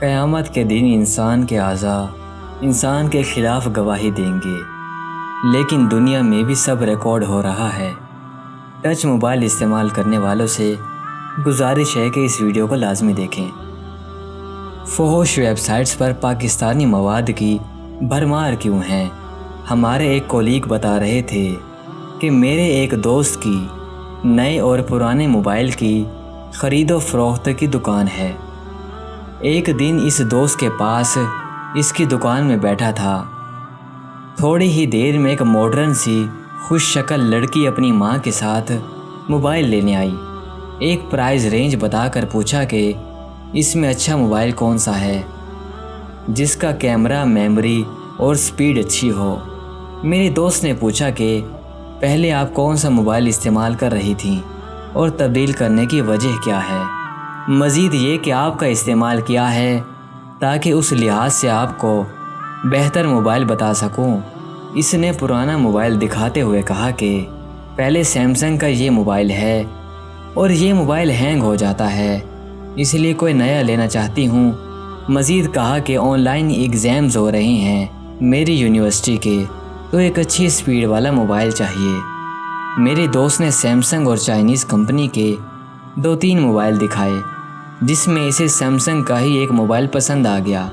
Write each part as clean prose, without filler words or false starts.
قیامت کے دن انسان کے اعضاء انسان کے خلاف گواہی دیں گے، لیکن دنیا میں بھی سب ریکارڈ ہو رہا ہے۔ ٹچ موبائل استعمال کرنے والوں سے گزارش ہے کہ اس ویڈیو کو لازمی دیکھیں۔ فحش ویب سائٹس پر پاکستانی مواد کی بھرمار کیوں ہے؟ ہمارے ایک کولیگ بتا رہے تھے کہ میرے ایک دوست کی نئے اور پرانے موبائل کی خرید و فروخت کی دکان ہے۔ ایک دن اس دوست کے پاس اس کی دکان میں بیٹھا تھا۔ تھوڑی ہی دیر میں ایک ماڈرن سی خوش شکل لڑکی اپنی ماں کے ساتھ موبائل لینے آئی۔ ایک پرائز رینج بتا کر پوچھا کہ اس میں اچھا موبائل کون سا ہے جس کا کیمرہ، میموری اور سپیڈ اچھی ہو۔ میرے دوست نے پوچھا کہ پہلے آپ کون سا موبائل استعمال کر رہی تھیں اور تبدیل کرنے کی وجہ کیا ہے؟ مزید یہ کہ آپ کا استعمال کیا ہے تاکہ اس لحاظ سے آپ کو بہتر موبائل بتا سکوں۔ اس نے پرانا موبائل دکھاتے ہوئے کہا کہ پہلے سیمسنگ کا یہ موبائل ہے اور یہ موبائل ہینگ ہو جاتا ہے، اس لیے کوئی نیا لینا چاہتی ہوں۔ مزید کہا کہ آن لائن ایگزامز ہو رہے ہیں میری یونیورسٹی کے، تو ایک اچھی سپیڈ والا موبائل چاہیے۔ میرے دوست نے سیمسنگ اور چائنیز کمپنی کے 2-3 موبائل دکھائے، جس میں اسے سیمسنگ کا ہی ایک موبائل پسند آ گیا۔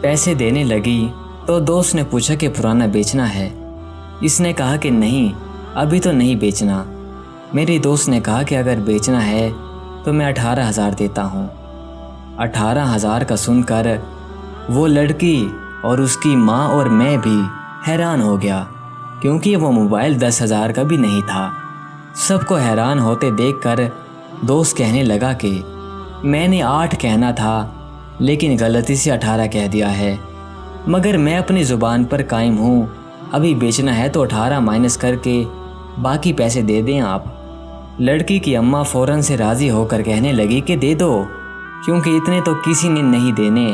پیسے دینے لگی تو دوست نے پوچھا کہ پرانا بیچنا ہے؟ اس نے کہا کہ نہیں، ابھی تو نہیں بیچنا۔ میری دوست نے کہا کہ اگر بیچنا ہے تو میں 18,000 دیتا ہوں۔ 18,000 کا سن کر وہ لڑکی اور اس کی ماں اور میں بھی حیران ہو گیا، کیونکہ وہ موبائل 10,000 کا بھی نہیں تھا۔ سب کو حیران ہوتے دیکھ کر دوست کہنے لگا کہ میں نے 8 کہنا تھا لیکن غلطی سے 18 کہہ دیا ہے، مگر میں اپنی زبان پر قائم ہوں۔ ابھی بیچنا ہے تو 18 مائنس کر کے باقی پیسے دے دیں آپ۔ لڑکی کی اماں فوراً سے راضی ہو کر کہنے لگی کہ دے دو، کیونکہ اتنے تو کسی نے نہیں دینے۔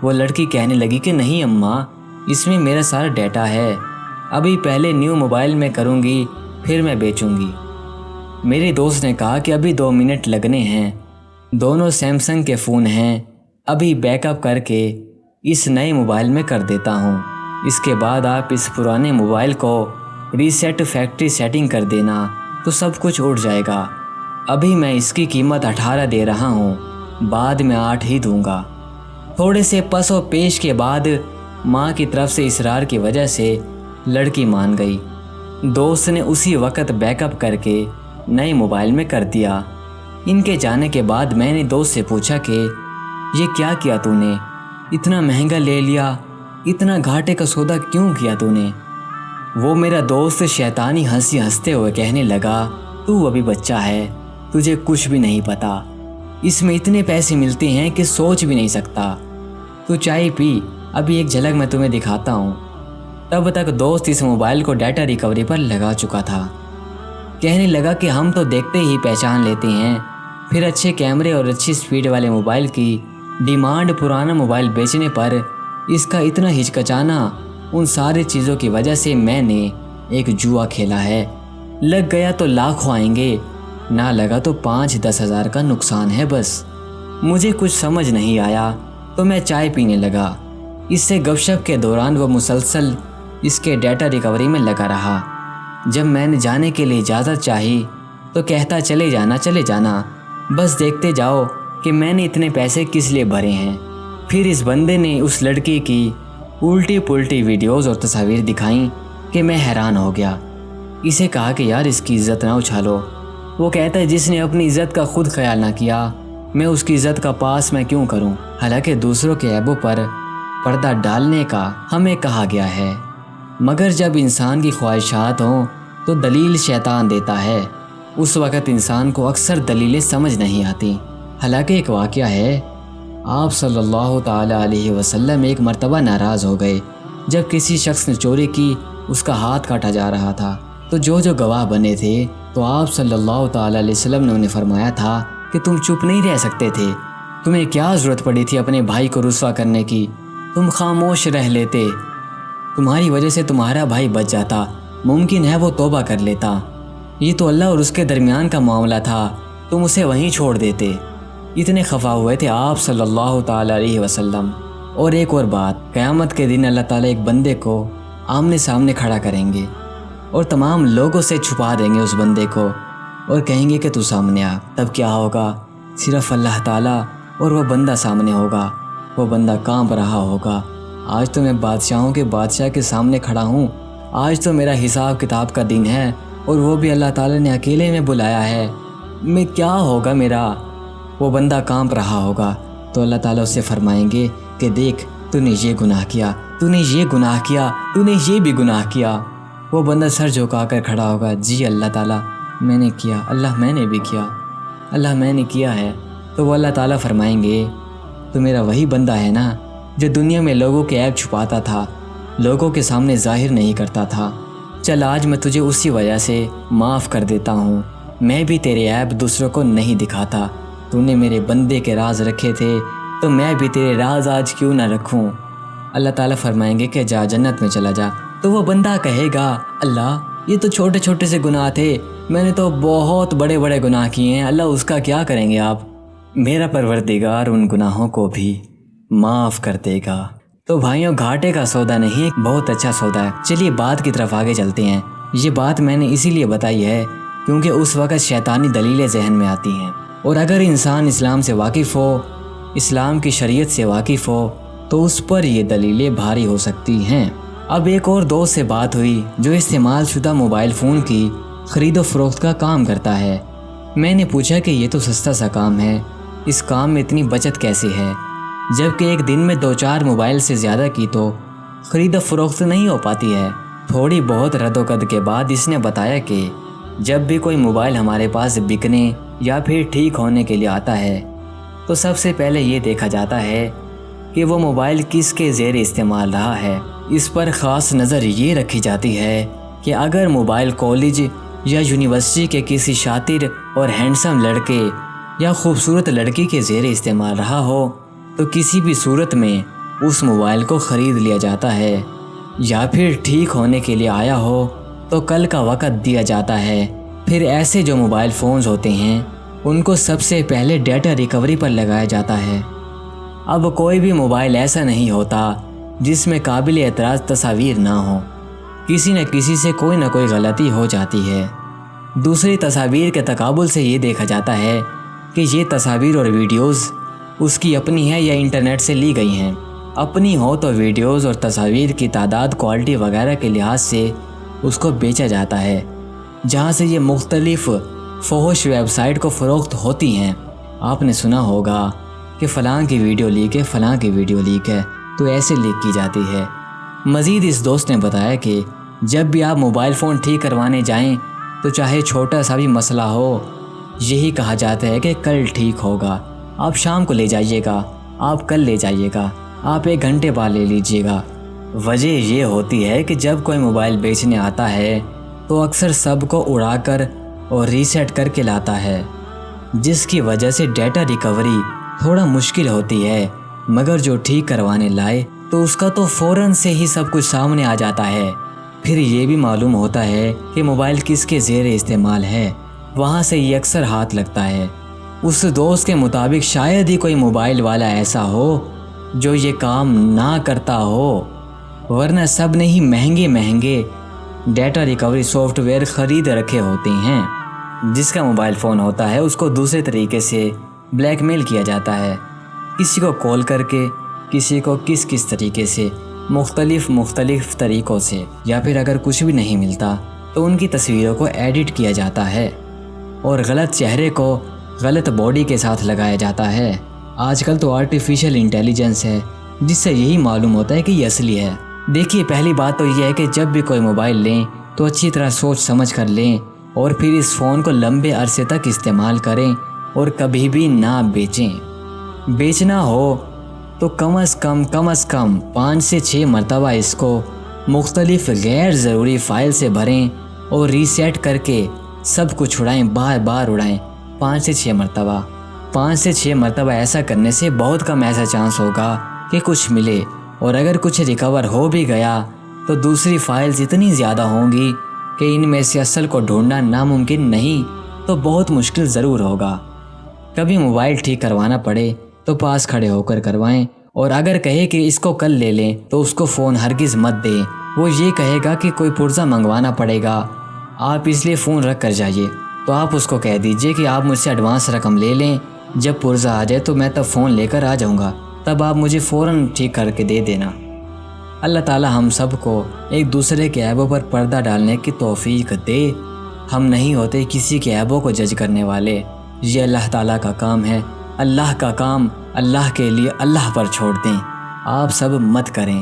وہ لڑکی کہنے لگی کہ نہیں اماں، اس میں میرا سارا ڈیٹا ہے، ابھی پہلے نیو موبائل میں کروں گی پھر میں بیچوں گی۔ میرے دوست نے کہا کہ ابھی 2 منٹ لگنے ہیں، دونوں سیمسنگ کے فون ہیں، ابھی بیک اپ کر کے اس نئے موبائل میں کر دیتا ہوں، اس کے بعد آپ اس پرانے موبائل کو ریسیٹ فیکٹری سیٹنگ کر دینا تو سب کچھ اڑ جائے گا۔ ابھی میں اس کی قیمت 18 دے رہا ہوں، بعد میں 8 ہی دوں گا۔ تھوڑے سے پس و پیش کے بعد ماں کی طرف سے اصرار کی وجہ سے لڑکی مان گئی۔ دوست نے اسی وقت بیک اپ کر کے نئے موبائل میں کر دیا۔ ان کے جانے کے بعد میں نے دوست سے پوچھا کہ یہ کیا کیا تو نے؟ اتنا مہنگا لے لیا، اتنا گھاٹے کا سودا کیوں کیا تو نے؟ وہ میرا دوست شیطانی ہنسی ہنستے ہوئے کہنے لگا تو ابھی بچہ ہے، تجھے کچھ بھی نہیں پتا، اس میں اتنے پیسے ملتے ہیں کہ سوچ بھی نہیں سکتا۔ تو چائے پی، ابھی ایک جھلک میں تمہیں دکھاتا ہوں۔ تب تک دوست اس موبائل کو ڈیٹا ریکوری پر لگا چکا تھا۔ کہنے لگا کہ ہم تو دیکھتے ہی پہچان لیتے ہیں، پھر اچھے کیمرے اور اچھی سپیڈ والے موبائل کی ڈیمانڈ پرانا موبائل بیچنے پر اس کا اتنا ہچکچانا، ان ساری چیزوں کی وجہ سے میں نے ایک جوا کھیلا ہے۔ لگ گیا تو لاکھوں آئیں گے، نہ لگا تو 5-10 ہزار کا نقصان ہے بس۔ مجھے کچھ سمجھ نہیں آیا تو میں چائے پینے لگا۔ اس سے گپ شپ کے دوران وہ مسلسل اس کے ڈیٹا ریکوری میں لگا رہا۔ جب میں نے جانے کے لیے اجازت چاہی تو کہتا چلے جانا، بس دیکھتے جاؤ کہ میں نے اتنے پیسے کس لیے بھرے ہیں۔ پھر اس بندے نے اس لڑکی کی الٹی پلٹی ویڈیوز اور تصاویر دکھائیں کہ میں حیران ہو گیا۔ اسے کہا کہ یار اس کی عزت نہ اچھالو۔ وہ کہتا ہے جس نے اپنی عزت کا خود خیال نہ کیا، میں اس کی عزت کا پاس میں کیوں کروں؟ حالانکہ دوسروں کے عیبوں پر پردہ ڈالنے کا ہمیں کہا گیا ہے، مگر جب انسان کی خواہشات ہوں تو دلیل شیطان دیتا ہے۔ اس وقت انسان کو اکثر دلیلیں سمجھ نہیں آتی۔ حالانکہ ایک واقعہ ہے، آپ صلی اللہ تعالی علیہ وسلم ایک مرتبہ ناراض ہو گئے جب کسی شخص نے چوری کی، اس کا ہاتھ کاٹا جا رہا تھا۔ تو جو گواہ بنے تھے تو آپ صلی اللہ تعالی علیہ وسلم نے انہیں فرمایا تھا کہ تم چپ نہیں رہ سکتے تھے، تمہیں کیا ضرورت پڑی تھی اپنے بھائی کو رسوا کرنے کی؟ تم خاموش رہ لیتے، تمہاری وجہ سے تمہارا بھائی بچ جاتا، ممکن ہے وہ توبہ کر لیتا۔ یہ تو اللہ اور اس کے درمیان کا معاملہ تھا، تم اسے وہیں چھوڑ دیتے۔ اتنے خفا ہوئے تھے آپ صلی اللہ تعالی علیہ وسلم۔ اور ایک اور بات، قیامت کے دن اللہ تعالیٰ ایک بندے کو آمنے سامنے کھڑا کریں گے اور تمام لوگوں سے چھپا دیں گے اس بندے کو اور کہیں گے کہ تو سامنے آ۔ تب کیا ہوگا؟ صرف اللہ تعالیٰ اور وہ بندہ سامنے ہوگا۔ وہ بندہ کانپ رہا ہوگا، آج تو میں بادشاہوں کے بادشاہ کے سامنے کھڑا ہوں، آج تو میرا حساب کتاب کا دن ہے اور وہ بھی اللہ تعالیٰ نے اکیلے میں بلایا ہے، میں کیا ہوگا میرا؟ وہ بندہ کانپ رہا ہوگا تو اللہ تعالیٰ اس سے فرمائیں گے کہ دیکھ، تو نے یہ گناہ کیا، تو نے یہ گناہ کیا، تو نے یہ بھی گناہ کیا۔ وہ بندہ سر جھکا کر کھڑا ہوگا، جی اللہ تعالیٰ میں نے کیا، اللہ میں نے بھی کیا، اللہ میں نے کیا ہے۔ تو وہ اللہ تعالیٰ فرمائیں گے تو میرا وہی بندہ ہے نا جو دنیا میں لوگوں کے عیب چھپاتا تھا، لوگوں کے سامنے ظاہر نہیں کرتا تھا، چل آج میں تجھے اسی وجہ سے معاف کر دیتا ہوں، میں بھی تیرے عیب دوسروں کو نہیں دکھاتا، تو نے میرے بندے کے راز رکھے تھے تو میں بھی تیرے راز آج کیوں نہ رکھوں۔ اللہ تعالیٰ فرمائیں گے کہ جا جنت میں چلا جا۔ تو وہ بندہ کہے گا اللہ یہ تو چھوٹے چھوٹے سے گناہ تھے، میں نے تو بہت بڑے بڑے گناہ کیے ہیں، اللہ اس کا کیا کریں گے آپ؟ میرا پروردگار ان گناہوں کو بھی معاف کر دے گا۔ تو بھائیوں، گھاٹے کا سودا نہیں، ایک بہت اچھا سودا ہے۔ چلیے بات کی طرف آگے چلتے ہیں۔ یہ بات میں نے اسی لیے بتائی ہے کیونکہ اس وقت شیطانی دلیلیں ذہن میں آتی ہیں، اور اگر انسان اسلام سے واقف ہو، اسلام کی شریعت سے واقف ہو، تو اس پر یہ دلیلیں بھاری ہو سکتی ہیں۔ اب ایک اور دوست سے بات ہوئی جو استعمال شدہ موبائل فون کی خرید و فروخت کا کام کرتا ہے۔ میں نے پوچھا کہ یہ تو سستا سا کام ہے، اس کام میں اتنی بچت کیسے ہے؟ جبکہ ایک دن میں 2-4 موبائل سے زیادہ کی تو خرید و فروخت نہیں ہو پاتی ہے۔ تھوڑی بہت رد و قد کے بعد اس نے بتایا کہ جب بھی کوئی موبائل ہمارے پاس بکنے یا پھر ٹھیک ہونے کے لیے آتا ہے تو سب سے پہلے یہ دیکھا جاتا ہے کہ وہ موبائل کس کے زیر استعمال رہا ہے۔ اس پر خاص نظر یہ رکھی جاتی ہے کہ اگر موبائل کالج یا یونیورسٹی کے کسی شاطر اور ہینڈسم لڑکے یا خوبصورت لڑکی کے زیر استعمال رہا ہو تو کسی بھی صورت میں اس موبائل کو خرید لیا جاتا ہے، یا پھر ٹھیک ہونے کے لیے آیا ہو تو کل کا وقت دیا جاتا ہے۔ پھر ایسے جو موبائل فونز ہوتے ہیں ان کو سب سے پہلے ڈیٹا ریکوری پر لگایا جاتا ہے۔ اب کوئی بھی موبائل ایسا نہیں ہوتا جس میں قابل اعتراض تصاویر نہ ہوں، کسی نہ کسی سے کوئی نہ کوئی غلطی ہو جاتی ہے۔ دوسری تصاویر کے تقابل سے یہ دیکھا جاتا ہے کہ یہ تصاویر اور ویڈیوز اس کی اپنی ہے یا انٹرنیٹ سے لی گئی ہیں۔ اپنی ہو تو ویڈیوز اور تصاویر کی تعداد، کوالٹی وغیرہ کے لحاظ سے اس کو بیچا جاتا ہے، جہاں سے یہ مختلف فحش ویب سائٹ کو فروخت ہوتی ہیں۔ آپ نے سنا ہوگا کہ فلاں کی ویڈیو لیک ہے، فلاں کی ویڈیو لیک ہے، تو ایسے لیک کی جاتی ہے۔ مزید اس دوست نے بتایا کہ جب بھی آپ موبائل فون ٹھیک کروانے جائیں تو چاہے چھوٹا سا بھی مسئلہ ہو، یہی کہا جاتا ہے کہ کل ٹھیک ہوگا، آپ شام کو لے جائیے گا، آپ کل لے جائیے گا، آپ 1 گھنٹے بعد لے لیجیے گا۔ وجہ یہ ہوتی ہے کہ جب کوئی موبائل بیچنے آتا ہے تو اکثر سب کو اڑا کر اور ریسیٹ کر کے لاتا ہے، جس کی وجہ سے ڈیٹا ریکوری تھوڑا مشکل ہوتی ہے، مگر جو ٹھیک کروانے لائے تو اس کا تو فوراً سے ہی سب کچھ سامنے آ جاتا ہے۔ پھر یہ بھی معلوم ہوتا ہے کہ موبائل کس کے زیر استعمال ہے، وہاں سے یہ اکثر ہاتھ لگتا ہے۔ اس دوست کے مطابق شاید ہی کوئی موبائل والا ایسا ہو جو یہ کام نہ کرتا ہو، ورنہ سب نے ہی مہنگے مہنگے ڈیٹا ریکوری سافٹ ویئر خرید رکھے ہوتے ہیں۔ جس کا موبائل فون ہوتا ہے اس کو دوسرے طریقے سے بلیک میل کیا جاتا ہے، کسی کو کال کر کے، کسی کو کس طریقے سے، مختلف طریقوں سے، یا پھر اگر کچھ بھی نہیں ملتا تو ان کی تصویروں کو ایڈٹ کیا جاتا ہے اور غلط چہرے کو غلط باڈی کے ساتھ لگایا جاتا ہے۔ آج کل تو آرٹیفیشل انٹیلیجنس ہے جس سے یہی معلوم ہوتا ہے کہ یہ اصلی ہے۔ دیکھیے، پہلی بات تو یہ ہے کہ جب بھی کوئی موبائل لیں تو اچھی طرح سوچ سمجھ کر لیں اور پھر اس فون کو لمبے عرصے تک استعمال کریں اور کبھی بھی نہ بیچیں۔ بیچنا ہو تو کم از کم 5 سے 6 مرتبہ اس کو مختلف غیر ضروری فائل سے بھریں اور ریسیٹ کر کے سب کچھ اڑائیں، بار بار اڑائیں، 5 سے 6 مرتبہ۔ 5 سے 6 مرتبہ ایسا کرنے سے بہت کم ایسا چانس ہوگا کہ کچھ ملے، اور اگر کچھ ریکور ہو بھی گیا تو دوسری فائلز اتنی زیادہ ہوں گی کہ ان میں سے اصل کو ڈھونڈنا ناممکن نہیں تو بہت مشکل ضرور ہوگا۔ کبھی موبائل ٹھیک کروانا پڑے تو پاس کھڑے ہو کر کروائیں، اور اگر کہے کہ اس کو کل لے لیں تو اس کو فون ہرگز مت دیں۔ وہ یہ کہے گا کہ کوئی پرزہ منگوانا پڑے گا، آپ اس لیے فون رکھ کر جائیے، تو آپ اس کو کہہ دیجئے کہ آپ مجھ سے ایڈوانس رقم لے لیں، جب پرزہ آ جائے تو میں تب فون لے کر آ جاؤں گا، تب آپ مجھے فوراً ٹھیک کر کے دے دینا۔ اللہ تعالی ہم سب کو ایک دوسرے کے عیبوں پر پردہ ڈالنے کی توفیق دے۔ ہم نہیں ہوتے کسی کے عیبوں کو جج کرنے والے، یہ اللہ تعالیٰ کا کام ہے۔ اللہ کا کام اللہ کے لیے اللہ پر چھوڑ دیں، آپ سب مت کریں۔